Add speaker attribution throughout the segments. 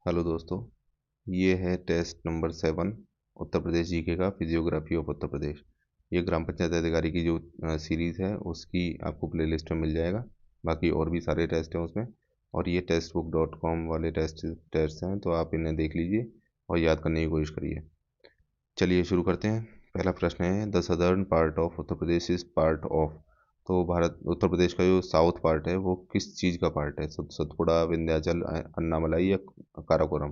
Speaker 1: Hello दोस्तों, ये है test number 7 Uttar Pradesh GK का फिजियोग्राफी ऑफ उत्तर प्रदेश। ये ग्राम पंचायत अधिकारी की जो सीरीज़ है उसकी आपको प्लेलिस्ट में मिल जाएगा। बाकी और भी सारे टेस्ट हैं उसमें, और ये textbook.com वाले टेस्ट हैं, तो आप इन्हें देख लीजिए और याद करने की कोशिश करिए। चलिए शुरू करते हैं। पहला प्रश्न है, the southern part of Uttar Pradesh is part of. तो भारत उत्तर प्रदेश का जो साउथ पार्ट है वो किस चीज़ का पार्ट है? सतपुड़ा, विंध्याचल, अन्नामलाई या काराकोरम?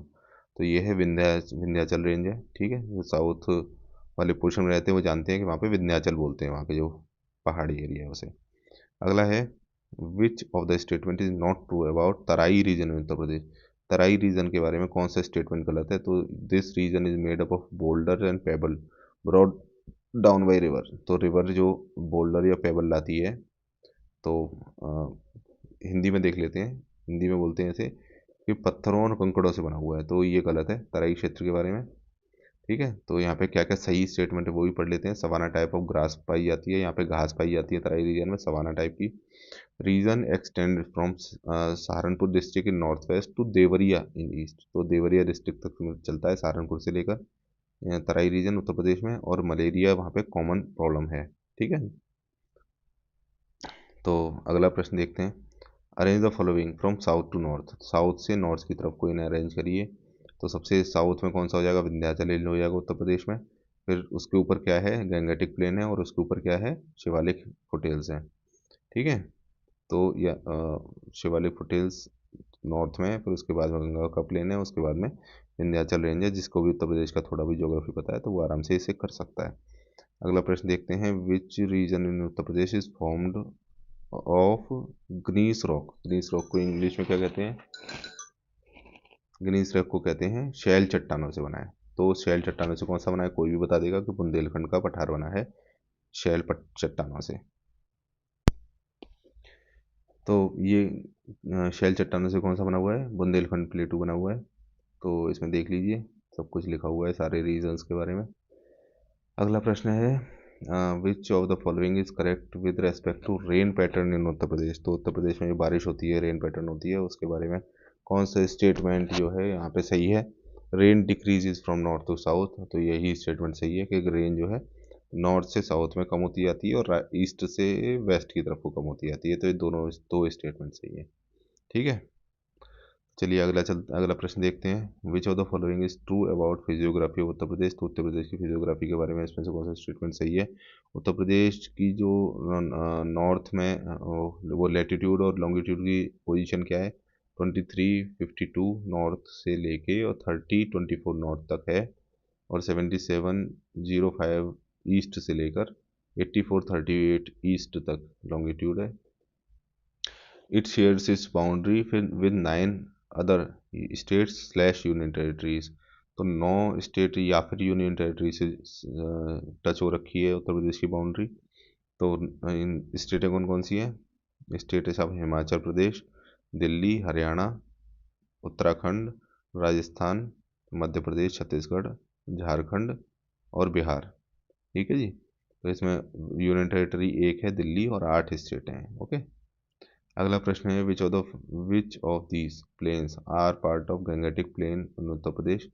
Speaker 1: तो ये है विंध्याचल रेंज है। ठीक है, जो साउथ वाले पोर्शन में रहते हैं वो जानते हैं कि वहाँ पे विंध्याचल बोलते हैं, वहाँ के जो पहाड़ी एरिया है उसे। अगला है, which of the statement is not true about Terai region in Uttar Pradesh? Terai region के बारे में कौन सा स्टेटमेंट गलत है? तो this region is made up of boulder and pebble brought down by river. तो रिवर जो बोल्डर या पेबल लाती है, तो हिंदी में देख लेते हैं। हिंदी में बोलते हैं ऐसे कि पत्थरों और कंकड़ों से बना हुआ है, तो ये गलत है तराई क्षेत्र के बारे में। ठीक है, तो यहाँ पे क्या क्या सही स्टेटमेंट है वो भी पढ़ लेते हैं। सवाना टाइप ऑफ ग्रास पाई जाती है, यहाँ पे घास पाई जाती है तराई रीजन में, सवाना टाइप की। Region extend from Saharanpur district in north west to Deoria in east. तो देवरिया डिस्ट्रिक्ट तक चलता है सहारनपुर से लेकर तराई रीजन उत्तर प्रदेश में, और मलेरिया वहाँ पे कॉमन प्रॉब्लम है। ठीक है, तो अगला प्रश्न देखते हैं। Arrange the following from south to north. South से नॉर्थ की तरफ कोई ना अरेंज करिए। तो सबसे साउथ में कौन सा हो जाएगा? विंध्याचल हिल हो जाएगा उत्तर प्रदेश में। फिर उसके ऊपर क्या है? गंगेटिक प्लेन है, और उसके ऊपर क्या है? शिवालिक फुटेल्स हैं। ठीक है, तो या शिवालिक फुटेल्स नॉर्थ में है, फिर उसके बाद में गंगा का प्लेन है, उसके बाद में विंध्याचल रेंज है। जिसको भी उत्तर प्रदेश का थोड़ा भी ज्योग्राफी पता है तो वो आराम से इसे कर सकता है। अगला प्रश्न देखते हैं, which region in Uttar Pradesh is formed of gneiss rock? Gneiss rock को इंग्लिश में क्या कहते हैं? ग्नीस रॉक को कहते हैं शैल चट्टानों से बना है। तो शैल चट्टानों से कौन सा बना है? कोई भी बता देगा कि बुंदेलखंड का पठार बना है चट्टानों से। तो ये शैल चट्टानों से कौन सा बना हुआ है? बुंदेलखंड प्लेटू बना हुआ है। तो इसमें देख लीजिए, सब कुछ लिखा हुआ है सारे रीजन्स के बारे में। अगला प्रश्न है, which of the following is correct with respect to rain pattern in Uttar Pradesh? तो उत्तर प्रदेश में जो बारिश होती है, रेन पैटर्न होती है, उसके बारे में कौन सा स्टेटमेंट जो है यहाँ पे सही है? Rain decreases from north to south. तो यही स्टेटमेंट सही है कि रेन जो है नॉर्थ से साउथ में कम होती जाती है और ईस्ट से वेस्ट की तरफ को कम होती जाती है। तो ये दोनों दो स्टेटमेंट सही है। ठीक है, चलिए अगला प्रश्न देखते हैं। Which of the following is true about physiography of Uttar Pradesh? तो उत्तर प्रदेश की फिजियोग्राफी के बारे में इसमें से कौन सा स्टेटमेंट सही है? उत्तर प्रदेश की जो नॉर्थ में वो लेटीट्यूड और लॉन्गिट्यूड की पोजीशन क्या है? 2352 नॉर्थ से लेके और 3024 नॉर्थ तक है, और 7705 ईस्ट से लेकर 8438 ईस्ट तक लॉन्गिट्यूड है। It shares it's boundary with 9 other states slash union territories. तो 9 स्टेट या फिर यूनियन टेरिटरी से टच हो रखी है उत्तर प्रदेश की बाउंड्री। तो इन स्टेटें कौन कौन सी हैं? स्टेट है सब हिमाचल प्रदेश, दिल्ली, हरियाणा, उत्तराखंड, राजस्थान, मध्य प्रदेश, छत्तीसगढ़, झारखंड और बिहार। ठीक है जी, तो इसमें यूनियन टेरिटरी एक है दिल्ली, और 8 स्टेटें हैं। ओके, अगला प्रश्न है, which of these plains are part of Gangetic plain in Uttar Pradesh?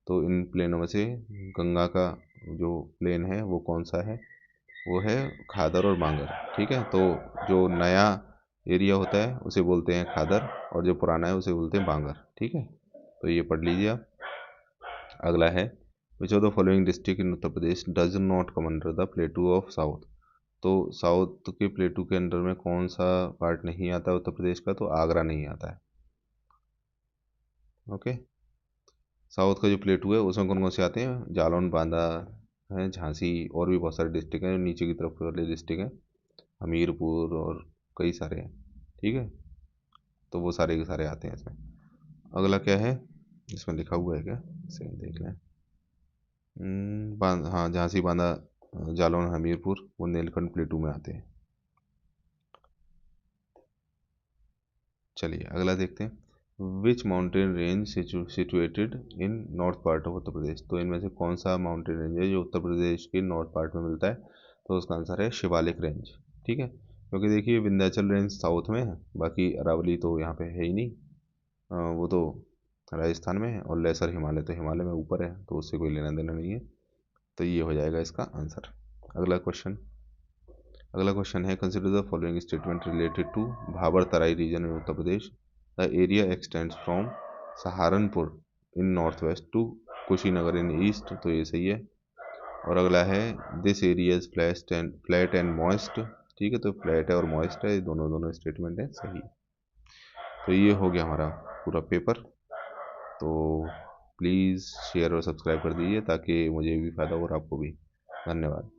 Speaker 1: तो इन प्लेनों में से गंगा का जो प्लेन है वो कौन सा है? वो है खादर और बांगर। ठीक है, तो जो नया एरिया होता है उसे बोलते हैं खादर, और जो पुराना है उसे बोलते हैं बांगर। ठीक है, तो ये पढ़ लीजिए आप। अगला है, which of the following district in Uttar Pradesh does not come under the प्लेटू of south? तो साउथ के प्लेटू के अंडर में कौन सा पार्ट नहीं आता उत्तर प्रदेश का? तो आगरा नहीं आता है। ओके, साउथ का जो प्लेटू है उसमें कौन कौन से आते हैं? जालौन, बांदा है, झांसी, और भी बहुत सारे डिस्ट्रिक्ट हैं जो नीचे की तरफ वाले डिस्ट्रिक्ट हैं, हमीरपुर और कई सारे हैं। ठीक है, तो वो सारे के सारे आते हैं इसमें। अगला क्या है, इसमें लिखा हुआ है क्या? इसे देख लें। हाँ, झांसी, बांदा, जालौन, हमीरपुर वो बुंदेलखंड प्लेटू में आते हैं। चलिए अगला देखते हैं। Which mountain range situated in north part of Uttar Pradesh? तो इनमें से कौन सा माउंटेन रेंज है जो उत्तर प्रदेश के नॉर्थ पार्ट में मिलता है? तो उसका आंसर है शिवालिक रेंज। ठीक है, क्योंकि देखिए विंध्याचल रेंज साउथ में है, बाकी अरावली तो यहाँ पे है ही नहीं। वो तो राजस्थान में है, और लेसर हिमालय तो हिमालय में ऊपर है, तो उससे कोई लेना देना नहीं है। तो ये हो जाएगा इसका आंसर। अगला क्वेश्चन, अगला क्वेश्चन है, consider the following statement related to Bhabar Terai region in Uttar Pradesh. The area extends from Saharanpur in north west to Kushinagar in east, तो ये सही है। और अगला है, this area is flat and moist, ठीक है, तो फ्लैट है और मॉइस्ट है, ये दोनों दोनों स्टेटमेंट है सही। तो ये हो गया हमारा पूरा पेपर। तो प्लीज़ शेयर और सब्सक्राइब कर दीजिए ताकि मुझे भी फ़ायदा हो और आपको भी। धन्यवाद।